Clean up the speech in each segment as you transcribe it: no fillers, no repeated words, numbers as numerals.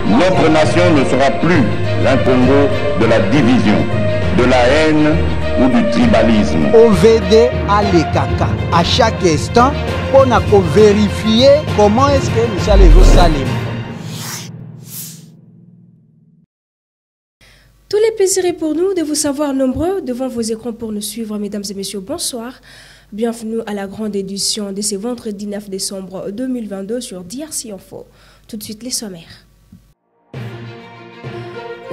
Notre nation ne sera plus un Congo de la division, de la haine ou du tribalisme. OVD à l'EKK à chaque instant pour vérifier comment est-ce que nous allons les salir. Tous les plaisirs pour nous de vous savoir nombreux devant vos écrans pour nous suivre. Mesdames et messieurs, bonsoir. Bienvenue à la grande édition de ce vendredi 9 décembre 2022 sur DRC Info. Tout de suite les sommaires.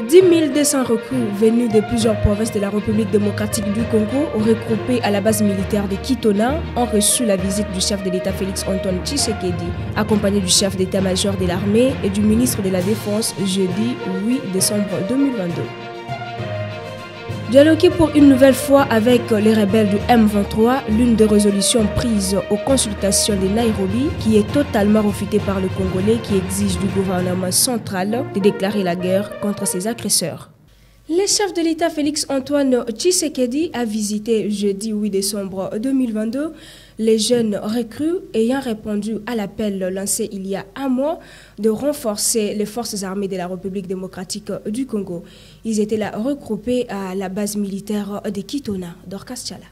10 200 recrues venus de plusieurs provinces de la République démocratique du Congo, regroupés à la base militaire de Kitona, ont reçu la visite du chef de l'État Félix-Antoine Tshisekedi, accompagné du chef d'état-major de l'armée et du ministre de la Défense jeudi 8 décembre 2022. Dialoguer pour une nouvelle fois avec les rebelles du M23, l'une des résolutions prises aux consultations de Nairobi, qui est totalement refutée par le Congolais qui exige du gouvernement central de déclarer la guerre contre ses agresseurs. Le chef de l'État Félix-Antoine Tshisekedi a visité jeudi 8 décembre 2022 les jeunes recrues ayant répondu à l'appel lancé il y a un mois de renforcer les forces armées de la République démocratique du Congo. Ils étaient là regroupés à la base militaire de Kitona, Dorcas Tchala.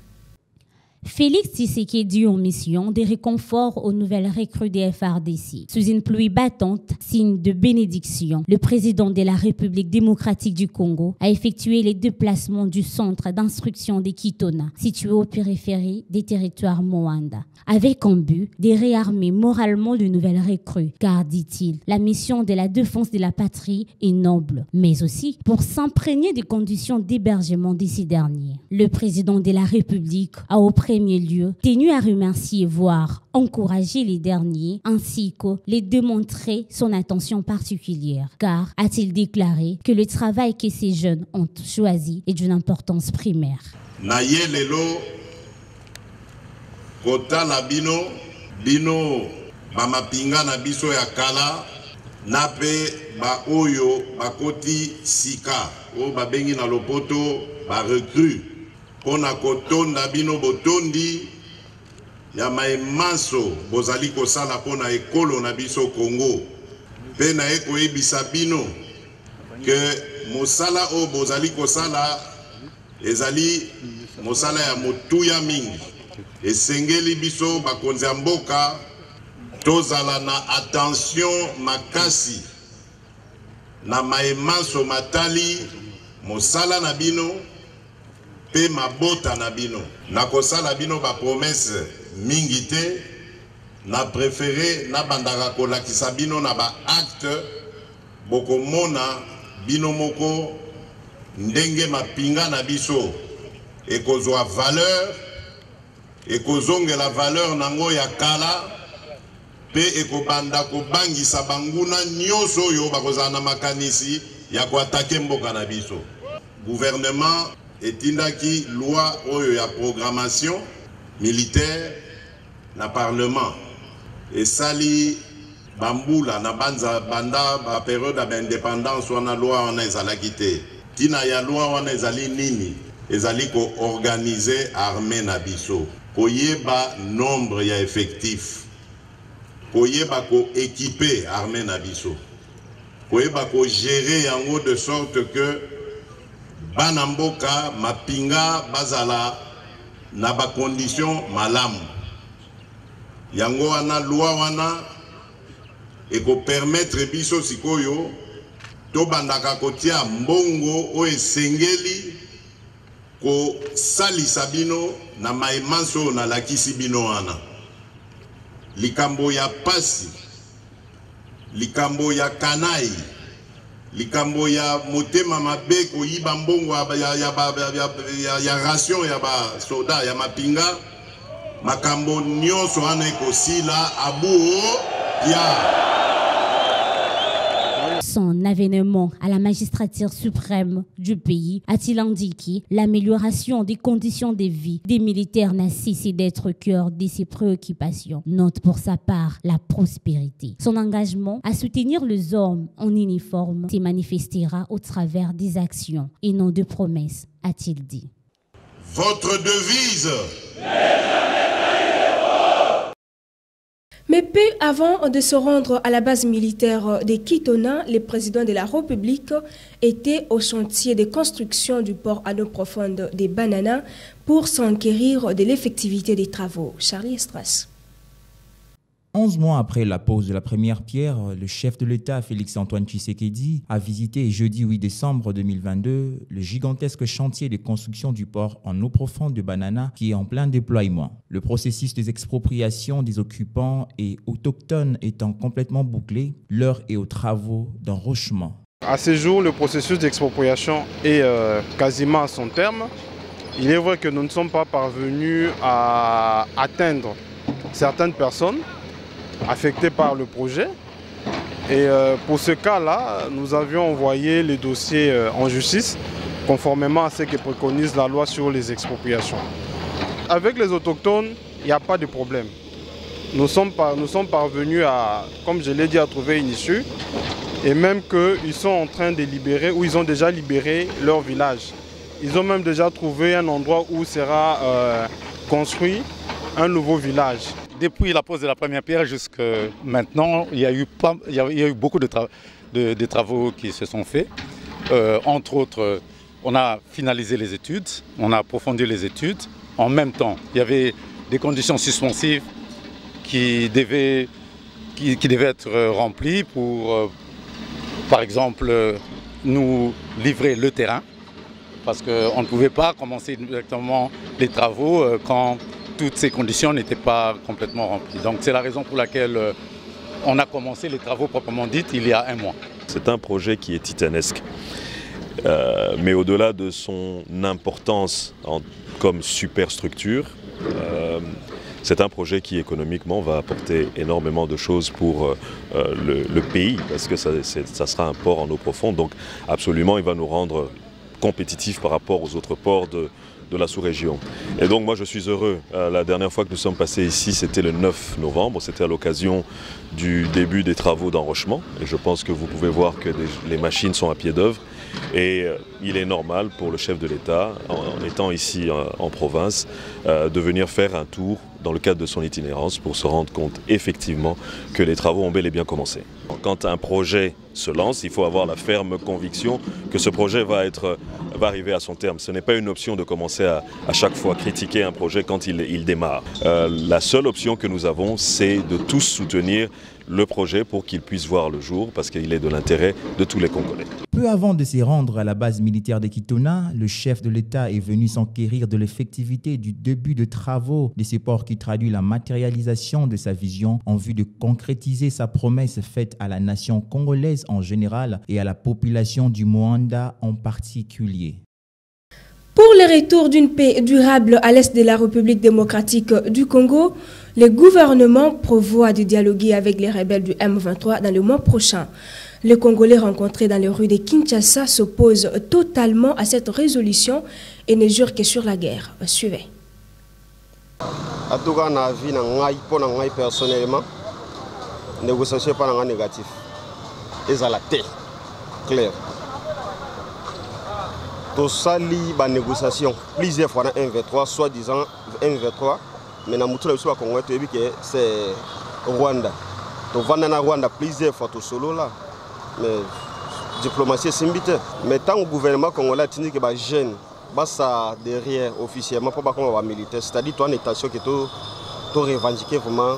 Félix Tshisekedi en mission de réconfort aux nouvelles recrues des FARDC. Sous une pluie battante, signe de bénédiction, le président de la République démocratique du Congo a effectué les déplacements du centre d'instruction de Kitona, situé au périphérie des territoires Moanda, avec en but de réarmer moralement de nouvelles recrues, car, dit-il, la mission de la défense de la patrie est noble, mais aussi pour s'imprégner des conditions d'hébergement de ces derniers. Le président de la République a au premier lieu tenu à remercier, voire encourager les derniers, ainsi que les démontrer son attention particulière, car, a-t-il déclaré, que le travail que ces jeunes ont choisi est d'une importance primaire. Naye lelo kota na bino bamapinga na biso ya kala nape ba oyo bakoti sika o babengi na lopoto ba recrue pona kotonda bino botondi ya maemanso bozali kosala pona ekolo na biso Congo pe na ekoyebisa bino ke mosala o bozali kosala ezali mosala ya motuya mingi esengeli biso bakonzi ya mboka tozala na attention makasi na maemanso matali mosala na bino pe mabota na bino na kosala bino ba promesse mingi te na préféré na bandaka kolakisa bino na ba acte bokomona bino moko ndenge mapinga na biso ekozwa valeur ekozongela valeur nango ya kala pe ekobanda kobangisa banguna nyonso oyo bakozala na makanisi ya koatake mboka na biso. Gouvernement etindaki loi oyo ya programmation militaire na parlement esali bambula na banda ba période ya indépendance wana loi wana ezalaki te. Tina ya loi wana ezali nini? Ezali ko organiser armée na biso, koyeba nombre ya effectif, koyeba ko équiper armée na biso, koyeba ko gérer yango de sorte que bana mboka mapinga bazala na ba condition malamu. Yango wana loi wana eko permettre biso sikoyo to bandaka kotia mbongo o esengeli ko salisa bino na maemanso na lakisi bino wana. Likambo ya pasi, likambo ya kanai, likambo ya motema mabe koyiba mbongo ya ration ya ba soda ya mapinga makambo nyonso wana ekosila abuo ya. Son avènement à la magistrature suprême du pays a-t-il indiqué l'amélioration des conditions de vie des militaires n'a cessé d'être au cœur de ses préoccupations. Note pour sa part la prospérité. Son engagement à soutenir les hommes en uniforme se manifestera au travers des actions et non de promesses, a-t-il dit. Votre devise Mais peu avant de se rendre à la base militaire de Kitona, le président de la République était au chantier de construction du port à l'eau profonde des Bananas pour s'enquérir de l'effectivité des travaux. Charlie Estras. 11 mois après la pose de la première pierre, le chef de l'État, Félix-Antoine Tshisekedi, a visité jeudi 8 décembre 2022 le gigantesque chantier de construction du port en eau profonde de Banana qui est en plein déploiement. Le processus des expropriations des occupants et autochtones étant complètement bouclé, l'heure est aux travaux d'enrochement. À ce jour, le processus d'expropriation est quasiment à son terme. Il est vrai que nous ne sommes pas parvenus à atteindre certaines personnes affectés par le projet. Et pour ce cas-là, nous avions envoyé les dossiers en justice, conformément à ce que préconise la loi sur les expropriations. Avec les autochtones, il n'y a pas de problème. Nous sommes parvenus à, comme je l'ai dit, à trouver une issue. Et même qu'ils sont en train de libérer, ou ils ont déjà libéré leur village. Ils ont même déjà trouvé un endroit où sera construit un nouveau village. Depuis la pose de la première pierre jusqu'à maintenant, il y a eu beaucoup de travaux qui se sont faits. Entre autres, on a finalisé les études, on a approfondi les études. En même temps, il y avait des conditions suspensives qui devaient être remplies pour, par exemple, nous livrer le terrain. Parce qu'on ne pouvait pas commencer directement les travaux quand toutes ces conditions n'étaient pas complètement remplies. Donc c'est la raison pour laquelle on a commencé les travaux proprement dits il y a un mois. C'est un projet qui est titanesque, mais au-delà de son importance comme superstructure, c'est un projet qui économiquement va apporter énormément de choses pour le pays, parce que ça sera un port en eau profonde, donc absolument il va nous rendre compétitifs par rapport aux autres ports de la sous-région. Et donc moi je suis heureux. La dernière fois que nous sommes passés ici, c'était le 9 novembre, c'était à l'occasion du début des travaux d'enrochement. Et je pense que vous pouvez voir que les machines sont à pied d'œuvre. Et il est normal pour le chef de l'État, en étant ici en province, de venir faire un tour dans le cadre de son itinérance pour se rendre compte effectivement que les travaux ont bel et bien commencé. Quand un projet se lance, il faut avoir la ferme conviction que ce projet va arriver à son terme. Ce n'est pas une option de commencer à chaque fois critiquer un projet quand il démarre. La seule option que nous avons, c'est de tous soutenir le projet pour qu'il puisse voir le jour, parce qu'il est de l'intérêt de tous les Congolais. Peu avant de s'y rendre à la base militaire de Kitona, le chef de l'État est venu s'enquérir de l'effectivité du début de travaux de ces ports qui traduit la matérialisation de sa vision en vue de concrétiser sa promesse faite à la nation congolaise en général et à la population du Moanda en particulier. Pour le retour d'une paix durable à l'est de la République démocratique du Congo, le gouvernement prévoit de dialoguer avec les rebelles du M23 dans le mois prochain. Les Congolais rencontrés dans les rues de Kinshasa s'opposent totalement à cette résolution et ne jurent que sur la guerre. Suivez. En tout cas, na vie personnellement, négociation pas négatif. Et ça la tête clair. Tout ça li ba négociation plusieurs fois dans M23, soi-disant M23, mais na mutu la biso ba Congo to yebi que c'est Rwanda. To vanda na Rwanda plusieurs fois to solo là. Mais diplomatie simbite. Mais tant au gouvernement congolais tindi que ba jeune ba ça derrière officiellement pas comme ba militaire, c'est-à-dire toi une nation qui to revendiquer vraiment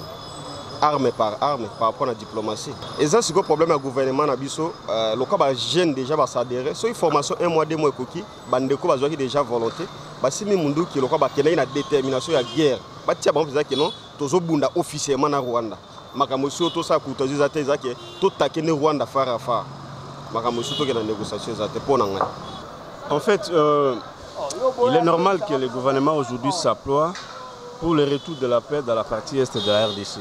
arme par rapport à la diplomatie. Et ça c'est le problème du gouvernement na biso le cas ba jeune déjà ba s'adhérer so formation 1 mois 2 mois koki bandeko ba qui déjà volonté ba simi mundu ki le cas ba kena une détermination ya guerre ba tia ba que non tozo bunda officiellement na Rwanda makambo so to sa kutozi za te za ke to takene Rwanda fara fa makambo so to ke na négociation za te pona ngai. En fait il est normal que le gouvernement aujourd'hui s'emploie pour le retour de la paix dans la partie est de la RDC.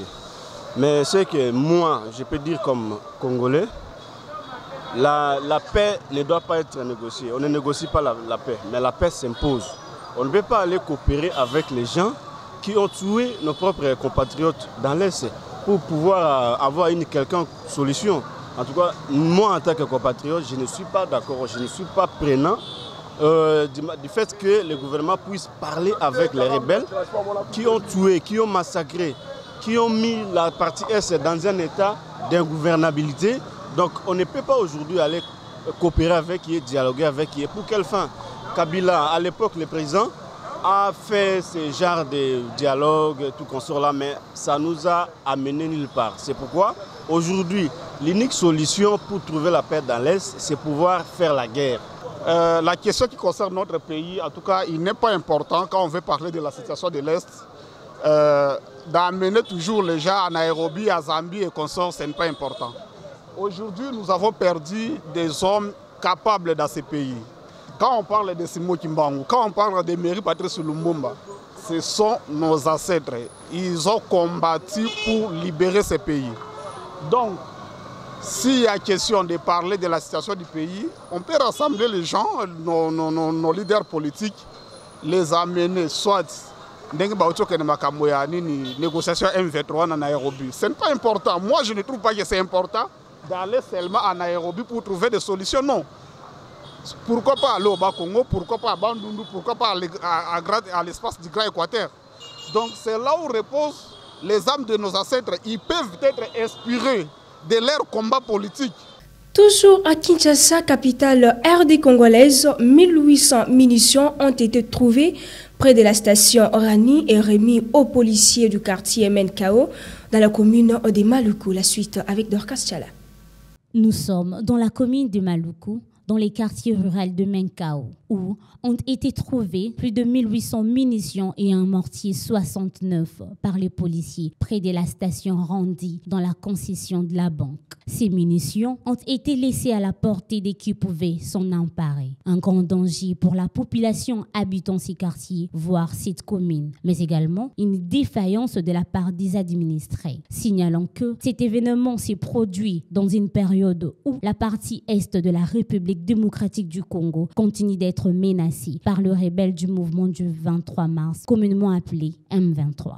Mais c'est que moi, je peux dire comme Congolais, la paix ne doit pas être négociée. On ne négocie pas la paix, mais la paix s'impose. On ne peut pas aller coopérer avec les gens qui ont tué nos propres compatriotes dans l'Est pour pouvoir avoir une quelconque solution. En tout cas, moi en tant que compatriote, je ne suis pas d'accord, je ne suis pas prenant du fait que le gouvernement puisse parler avec les rebelles qui ont tué, qui ont massacré qui ont mis la partie Est dans un état d'ingouvernabilité. Donc on ne peut pas aujourd'hui aller coopérer avec qui, dialoguer avec qui. Pour quelle fin? Kabila, à l'époque, le président, a fait ce genre de dialogue, tout consort là, mais ça nous a amené nulle part. C'est pourquoi aujourd'hui, l'unique solution pour trouver la paix dans l'Est, c'est pouvoir faire la guerre. La question qui concerne notre pays, en tout cas, il n'est pas important quand on veut parler de la situation de l'Est, d'amener toujours les gens à Nairobi, à Zambie et consorts, ce n'est pas important. Aujourd'hui, nous avons perdu des hommes capables dans ces pays. Quand on parle de Simo Kimbangu, quand on parle de Mairie Patrice Lumumba, ce sont nos ancêtres. Ils ont combattu pour libérer ces pays. Donc, s'il y a question de parler de la situation du pays, on peut rassembler les gens, nos leaders politiques, les amener soit négociation M23 à Nairobi. Ce n'est pas important. Moi, je ne trouve pas que c'est important d'aller seulement à Nairobi pour trouver des solutions. Non. Pourquoi pas aller au Bas-Congo, pourquoi pas à Bandundu, pourquoi pas à l'espace du Grand Équateur. Donc c'est là où reposent les âmes de nos ancêtres. Ils peuvent être inspirés de leur combat politique. Toujours à Kinshasa, capitale RD congolaise, 1800 munitions ont été trouvées près de la station Rani et remis aux policiers du quartier MNKO dans la commune de Maluku. La suite avec Dorcas Tchala. Nous sommes dans la commune de Maluku, dans les quartiers ruraux de Menkao, où ont été trouvés plus de 1800 munitions et un mortier 69 par les policiers près de la station Randi dans la concession de la banque. Ces munitions ont été laissées à la portée de qui pouvaient s'en emparer. Un grand danger pour la population habitant ces quartiers, voire cette commune, mais également une défaillance de la part des administrés, signalant que cet événement s'est produit dans une période où la partie est de la République démocratique du Congo continue d'être menacée par le rebelle du mouvement du 23 mars, communément appelé M23.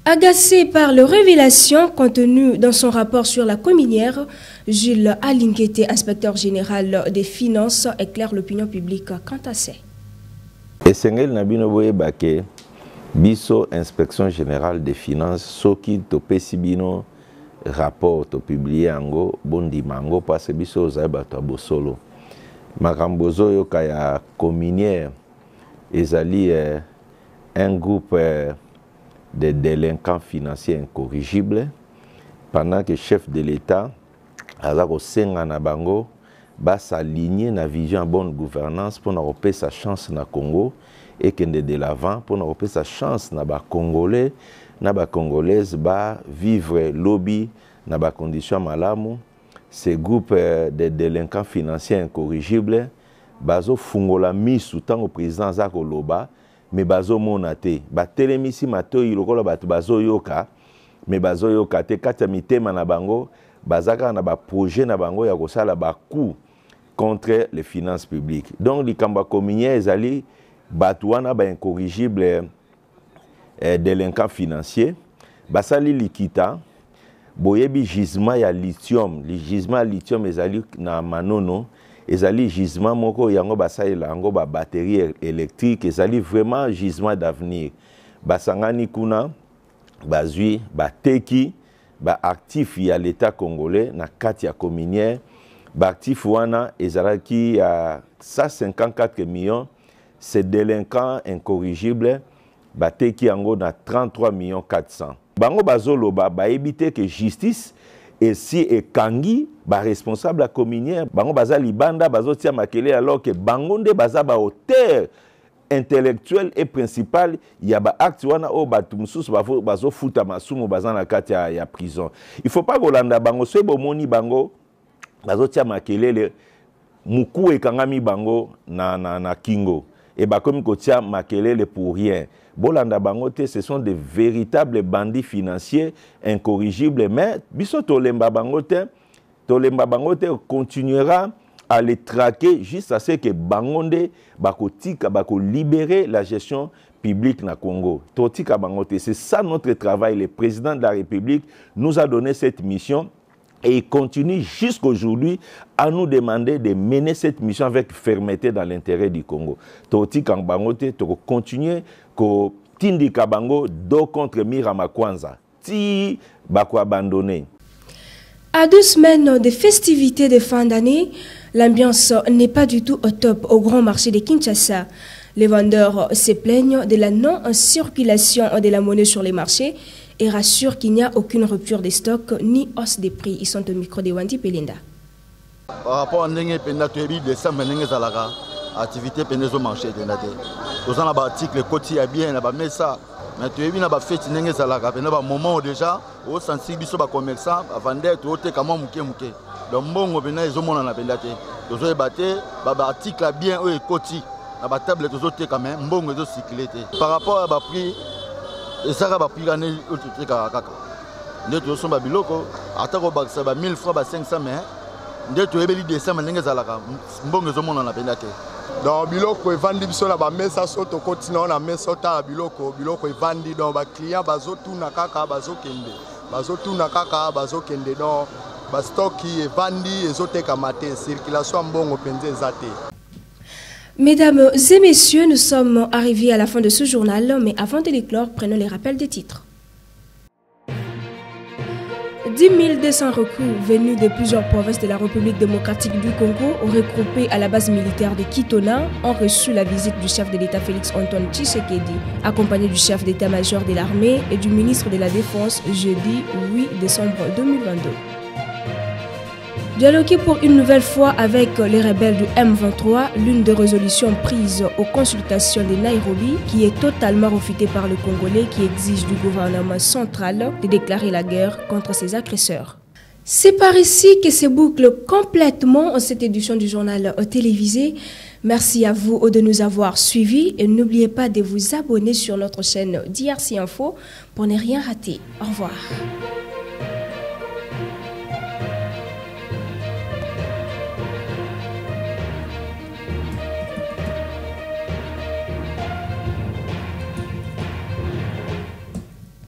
Agacé par les révélations contenues dans son rapport sur la communière, Jules Alinkete, inspecteur général des finances, éclaire l'opinion publique quant à ça. Esengel Nabino Boyebake, Biso, inspection générale des finances, Soki Topesi Bino, rapport to publié ango, Bondi Mango, parce que Biso Zabato Bosolo. Makambozo Yokaya communière, ezali un groupe de délinquants financiers incorrigibles, pendant que le chef de l'État a s'aligner na vision en bonne gouvernance pour nous sa chance na Congo et que de l'avant pour nous sa chance na ba Congolais, na ba Congolaises ba vivre lobby na ba conditions malamu. Ces groupes de délinquants financiers incorrigibles bazo fungola misu tango président Zako Loba mais bazo monate ba telemisi mato ilokola batu bazo yoka mais bazo yoka te kata mitema na bango bazaka na ba projet na bango ya kosala ba coup contre les finances publiques. Donc likamba communier ezali batu wana ba incorrigible délinquants financiers basali likita boyebi gisement ya lithium, le gisement ya lithium ezali na Manono, ezali gisement moko yango basalela yango ba batterie électrique, ezali vraiment gisement d'avenir. Basangani kuna bazui bateki ba actif ya l'état congolais na kati ya communière, ba actif wana ezalaki ya 154 millions, ces délinquants incorrigibles bateki yango na 33 millions 400. Bango bazoloba ba éviter que justice et si et kangi ba responsable la communière bango bazali banda bazotia makele alors que bango nde bazaba auteur intellectuel et principal ya ba acte wana o batu mususu bazo futa masumu bazana kati ya prison. Il faut pas kolanda bango sebo moni bango bazotia makele muku ekangami bango na kingo et ba comme kotia makele pour rien. Bolanda Bangote, ce sont des véritables bandits financiers incorrigibles, mais Biso Tolemba Bangote continuera à les traquer jusqu'à ce que Bangonde bakotika bako libérer la gestion publique na Congo. Totika Bangote, c'est ça notre travail. Le président de la République nous a donné cette mission. Et il continue jusqu'aujourd'hui à nous demander de mener cette mission avec fermeté dans l'intérêt du Congo. Toti Kambangote, to continuer ko tindi kabango do contre Miramakwanza. ti bako abandonné. À 2 semaines des festivités de fin d'année, l'ambiance n'est pas du tout au top au grand marché de Kinshasa. Les vendeurs se plaignent de la non-circulation de la monnaie sur les marchés et rassurent qu'il n'y a aucune rupture des stocks ni hausse des prix. Ils sont au micro de Wanti Pelinda. Par rapport à décembre, activité au marché de la nous avons article côté bien mais ça mais tu es bien à fête n'engage à la moment déjà au sensibiliser les commerçants avant d'être au comment muke donc bon ils ont mon appellate nous avons battu article bien au côté la table tous autres quand même bon de cyclette par rapport à prix et ça va prix l'année au kaka nous sommes biloko atako baksa 1000 francs 500 mais nous tu es bien décembre n'engage à la bon ils ont mon appellate. Donc biloko evandi biso na ba mesa soto continent na mesa ta biloko evandi donc ba client bazotuna kaka bazokende donc ba stock evandi ezoteka matin circulation mbongo penze ezate. Mesdames et messieurs, nous sommes arrivés à la fin de ce journal, mais avant de l'éclore, prenons les rappels des titres. 10 200 recrues venus de plusieurs provinces de la République démocratique du Congo, regroupés à la base militaire de Kitona, ont reçu la visite du chef de l'État Félix-Antoine Tshisekedi, accompagné du chef d'état-major de l'armée et du ministre de la Défense jeudi 8 décembre 2022. Dialoguer pour une nouvelle fois avec les rebelles du M23, l'une des résolutions prises aux consultations de Nairobi, qui est totalement refutée par le Congolais qui exige du gouvernement central de déclarer la guerre contre ses agresseurs. C'est par ici que se boucle complètement cette édition du journal télévisé. Merci à vous de nous avoir suivis et n'oubliez pas de vous abonner sur notre chaîne DRC Info pour ne rien rater. Au revoir.